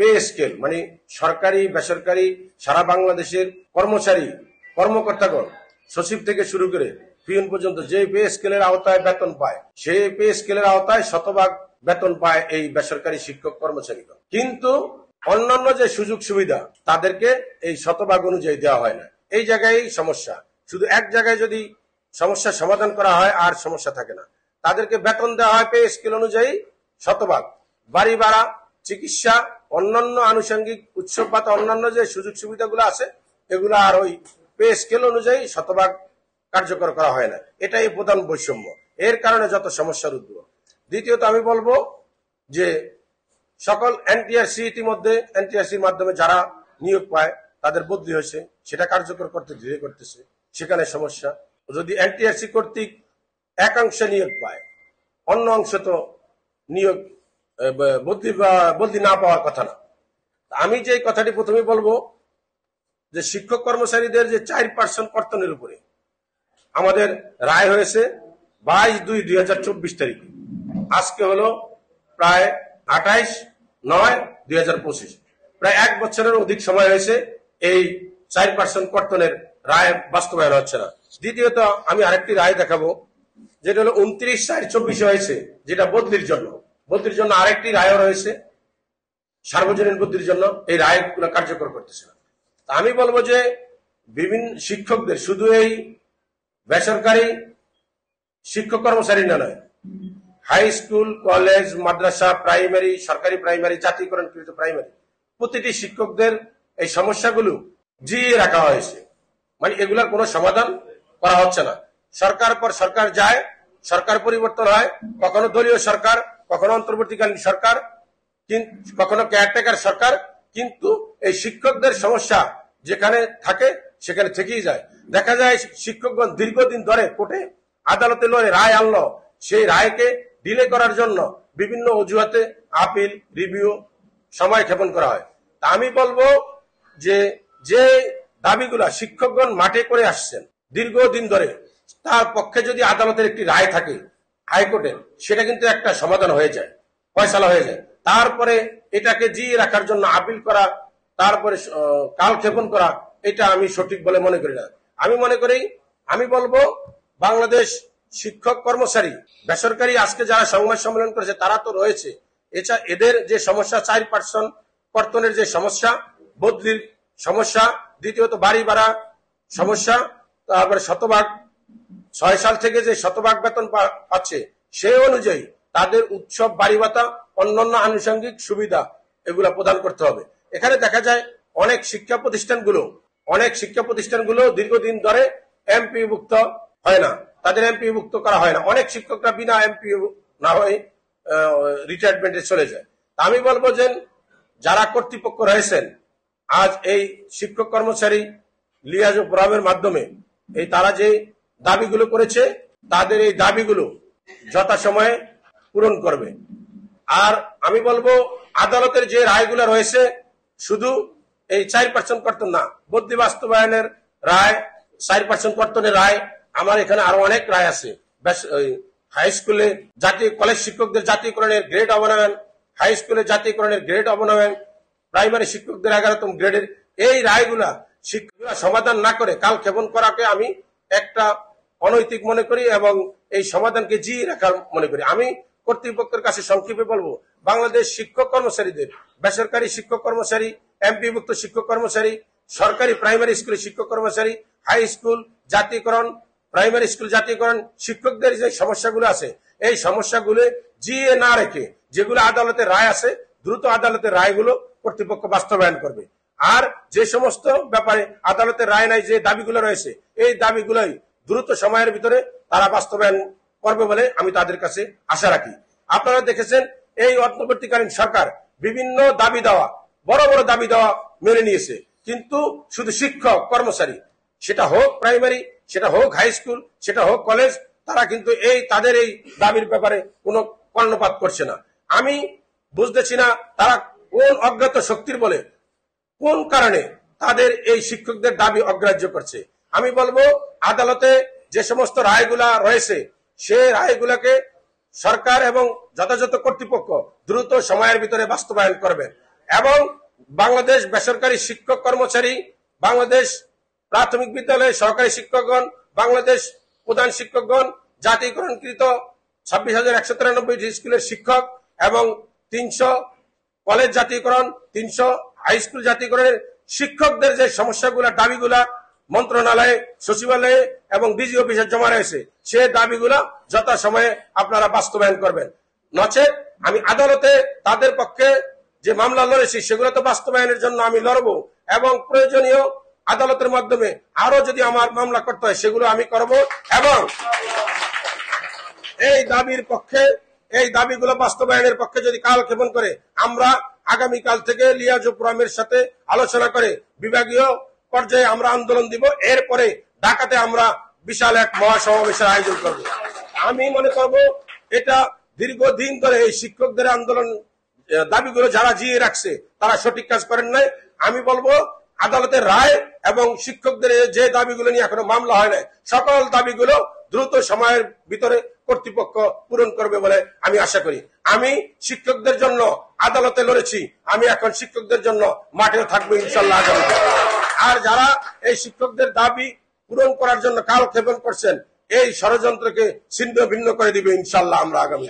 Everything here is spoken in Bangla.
পে স্কেল মানে সরকারি বেসরকারি সারা বাংলাদেশের কর্মচারী কর্মকর্তাগণ সচিব থেকে শুরু করে পিয়ন পর্যন্ত যে পে স্কেলের আওতায় বেতন পায় সেই পে স্কেলের আওতায় শতভাগ বেতন পায় এই বেসরকারি শিক্ষক কর্মচারীগণ। কিন্তু অন্যান্য যে সুযোগ সুবিধা তাদেরকে এই শতভাগ অনুযায়ী দেওয়া হয় না। এই জায়গায় সমস্যা। শুধু এক জায়গায় যদি সমস্যার সমাধান করা হয় আর সমস্যা থাকে না। তাদেরকে বেতন দেওয়া হয় পে স্কেল অনুযায়ী শতভাগ, বাড়ি ভাড়া, চিকিৎসা, অন্যান্য আনুষঙ্গিক উৎসব বা অন্যান্য যে সুযোগ সুবিধাগুলো আছে এগুলো আর ওই পে স্কেল অনুযায়ী শতভাগ কার্যকর করা হয় না। এটাই প্রধান বৈষম্য। এর কারণে যত সমস্যার উদ্ভব। দ্বিতীয়ত আমি বলবো যে সকল এনটিআরসি ইতিমধ্যে এনটিআরসির মাধ্যমে যারা নিয়োগ পায় তাদের বদলি হয়েছে, সেটা কার্যকর করতে ধীরে করতেছে, সেখানে সমস্যা। যদি এনটিআরসি কর্তৃক একাংশে নিয়োগ পায়, অন্য অংশ তো নিয়োগ বদলি না পাওয়ার কথা না। আমি যে কথাটি প্রথমে বলবো যে শিক্ষক কর্মচারীদের যে 4% কর্তনের উপরে আমাদের রায় হয়েছে 22/2/2024 তারিখে। আজকে হলো প্রায় 28/9/2025। প্রায় 1 বছরের অধিক সময় হয়েছে এই 4% কর্তনের রায় বাস্তবায়ন হচ্ছে না। দ্বিতীয়ত আমি আরেকটি রায় দেখাবো, যেটা হলো 29/4/24 হয়েছে, যেটা বদলির জন্য আরেকটি রায় রয়েছে সার্বজনীন বদলির জন্য। এই রায়গুলো কার্যকর করতেছে না। আমি বলবো যে বিভিন্ন শিক্ষকদের শুধু এই বেসরকারি শিক্ষক কর্মচারী না নয়, হাই স্কুল, কলেজ, মাদ্রাসা, প্রাইমারি, সরকারি প্রাইমারি, জাতীয়করণকৃত প্রাইমারি, প্রতিটি শিক্ষকদের এই সমস্যাগুলো জিইয়ে রাখা হয়েছে। মানে এগুলার কোনো সমাধান করা হচ্ছে না। সরকার পর সরকার যায়, সরকার পরিবর্তন হয়, কখনো দলীয় সরকার, কখনো অন্তর্বর্তীকালীন সরকার, কখনো কেয়ারটেকার সরকার, কিন্তু এই শিক্ষকদের সমস্যা যেখানে থাকে সেখানে থেকেই যায়। দেখা যায় শিক্ষকগণ দীর্ঘদিন ধরে কোর্টে আদালতে লড়ে রায় আনলো, সেই রায়কে ডিলে করার জন্য বিভিন্ন অজুহাতে আপিল, রিভিউ, সময় ক্ষেপণ করা হয়। তা আমি বলবো যে যে দাবিগুলা শিক্ষকগণ মাঠে করে আসছেন দীর্ঘদিন ধরে, তার পক্ষে যদি আদালতের একটি রায় থাকে হাইকোর্টের, সেটা কিন্তু একটা সমাধান হয়ে যায়, ফয়সালা হয়ে যায়। তারপরে এটাকে জিয়ে রাখার জন্য আপিল করা, তারপরে কালক্ষেপণ করা, এটা আমি সঠিক বলে মনে করি না। আমি বলবো বাংলাদেশ শিক্ষক কর্মচারী বেসরকারি আজকে যারা সংবাদ সম্মেলন করেছে তারা তো রয়েছে, এদের যে সমস্যা 4% কর্তনের যে সমস্যা, বদলির সমস্যা, দ্বিতীয়ত বাড়ি ভাড়া সমস্যা, তারপরে শতভাগ 6 সাল থেকে যে শতভাগ বেতন পাচ্ছে সেই অনুযায়ী তাদের উৎসব, বাড়ি ভাতা, অন্যান্য আনুষঙ্গিক সুবিধা এগুলা প্রদান করতে হবে। এখানে দেখা যায় অনেক শিক্ষা প্রতিষ্ঠানগুলো দীর্ঘদিন ধরে এমপিভুক্ত হয় না, তাদের এমপিভুক্ত করা হয় না। অনেক শিক্ষকরা বিনা এমপি না হয়ে রিটায়ারমেন্টে চলে যায়। আমি বলবো যে যারা কর্তৃপক্ষ রয়েছেন আজ এই শিক্ষক কর্মচারী লিয়াজ ফোরামের মাধ্যমে তারা যে দাবিগুলো করেছে তাদের এই দাবিগুলো যথাসময়ে পূরণ করবে। আর আমি বলবো আদালতের যে রায়গুলো রয়েছে শুধু এই 4% কর্তন না, বদলি বাস্তবায়নের রায়, 4% কর্তনের রায়, আমার এখানে আরো অনেক রায় আছে। হাই স্কুলে জাতীয় কলেজ শিক্ষকদের জাতীয়করণের গ্রেড অবনয়ন, হাই স্কুলে জাতীয়করণের গ্রেড অবনয়ন, প্রাইমারি শিক্ষকদের 11তম গ্রেডের এই রায়গুলা শিক্ষকরা সমাধান না করে কালক্ষেপণ করাকে আমি একটা অনৈতিক মনে করি এবং এই সমাধানকে জিয়ে রাখার মনে করি। আমি কর্তৃপক্ষের কাছে সংক্ষেপে বলবো, বাংলাদেশ শিক্ষক কর্মচারীদের, বেসরকারি শিক্ষক কর্মচারী, এমপিভুক্ত শিক্ষক কর্মচারী, সরকারি প্রাইমারি স্কুলের শিক্ষক কর্মচারী, হাই স্কুল জাতীয়করণ, প্রাইমারি স্কুল জাতীয়করণ শিক্ষকদের যে সমস্যাগুলো আছে এই সমস্যাগুলো জিয়ে না রেখে যেগুলো আদালতের রায় আছে দ্রুত আদালতের রায়গুলো কর্তৃপক্ষ বাস্তবায়ন করবে। আর যে সমস্ত ব্যাপারে আদালতের রায় নাই, যে দাবিগুলো রয়েছে এই দাবিগুলোই দ্রুত সময়ের ভিতরে তারা বাস্তবায়ন করবে বলে আমি তাদের কাছে আশা রাখি। আপনারা দেখেছেন এই অন্তর্বর্তীকালীন সরকার বিভিন্ন দাবি দেওয়া, বড় বড় দাবি দেওয়া মেনে নিয়েছে, কিন্তু শুধু শিক্ষক কর্মচারী, সেটা হোক প্রাইমারি, সেটা হোক হাই স্কুল, সেটা হোক কলেজ, তারা কিন্তু তাদের এই দাবির ব্যাপারে কোনো কর্ণপাত করছে না। আমি বুঝতেছি না তারা কোন অজ্ঞাত শক্তির বলে, কোন কারণে তাদের এই শিক্ষকদের দাবি অগ্রাহ্য করছে। আমি বলবো আদালতে যে সমস্ত রায়গুলা রয়েছে সেই রায়গুলাকে সরকার এবং যথাযথ কর্তৃপক্ষ দ্রুত সময়ের ভিতরে বাস্তবায়ন করবেন এবং বাংলাদেশ বেসরকারি শিক্ষক কর্মচারী, বাংলাদেশ প্রাথমিক বিদ্যালয়ের সহকারী শিক্ষকগণ, বাংলাদেশ প্রধান শিক্ষকগণ, জাতীয়করণকৃত 26,193টি স্কুলের শিক্ষক এবং 300 কলেজ জাতীয়করণ, 300 হাই স্কুল জাতীয়করণের শিক্ষকদের যে সমস্যাগুলা, দাবিগুলা মন্ত্রণালয়ে, সচিবালয়ে এবং ডিজি অফিসে জমা রয়েছে, সে দাবিগুলা যথাসময়ে আপনারা বাস্তবায়ন করবেন। নচেত আমি আদালতে তাদের পক্ষে যে মামলা লড়েছি সেগুলো তো বাস্তবায়নের জন্য আমি লড়বো এবং প্রয়োজনীয় আদালতের মাধ্যমে আরো যদি আমার মামলা করতে হয় সেগুলো আমি করব এবং এই দাবির পক্ষে, এই দাবিগুলো বাস্তবায়নের পক্ষে যদি কালক্ষেপণ করে আমরা আগামীকাল থেকে লিয়াজুর রহমানের সাথে আলোচনা করে বিভাগীয় পর্যায়ে আমরা আন্দোলন দিব। এরপরে ঢাকাতে আমরা বিশাল এক মহাসমাবেশের আয়োজন করব। আমি মনে করব এটা দীর্ঘদিন ধরে এই শিক্ষকদের আন্দোলন দাবিগুলো যারা জিয়ে রাখছে তারা সঠিক কাজ করেন নাই। আমি বলবো আদালতের রায় এবং শিক্ষকদের যে দাবিগুলো নিয়ে এখনো মামলা হয় নাই, সকল দাবিগুলো দ্রুত সময়ের ভিতরে কর্তৃপক্ষ পূরণ করবে বলে আমি আশা করি। আমি শিক্ষকদের জন্য আদালতে লড়েছি, আমি এখন শিক্ষকদের জন্য মাঠেও থাকবো ইনশাল্লাহ আগামীতে। আর যারা এই শিক্ষকদের দাবি পূরণ করার জন্য কালক্ষেপণ করছেন, এই ষড়যন্ত্রকে ছিন্ন ভিন্ন করে দিবে ইনশাল্লাহ আমরা আগামী।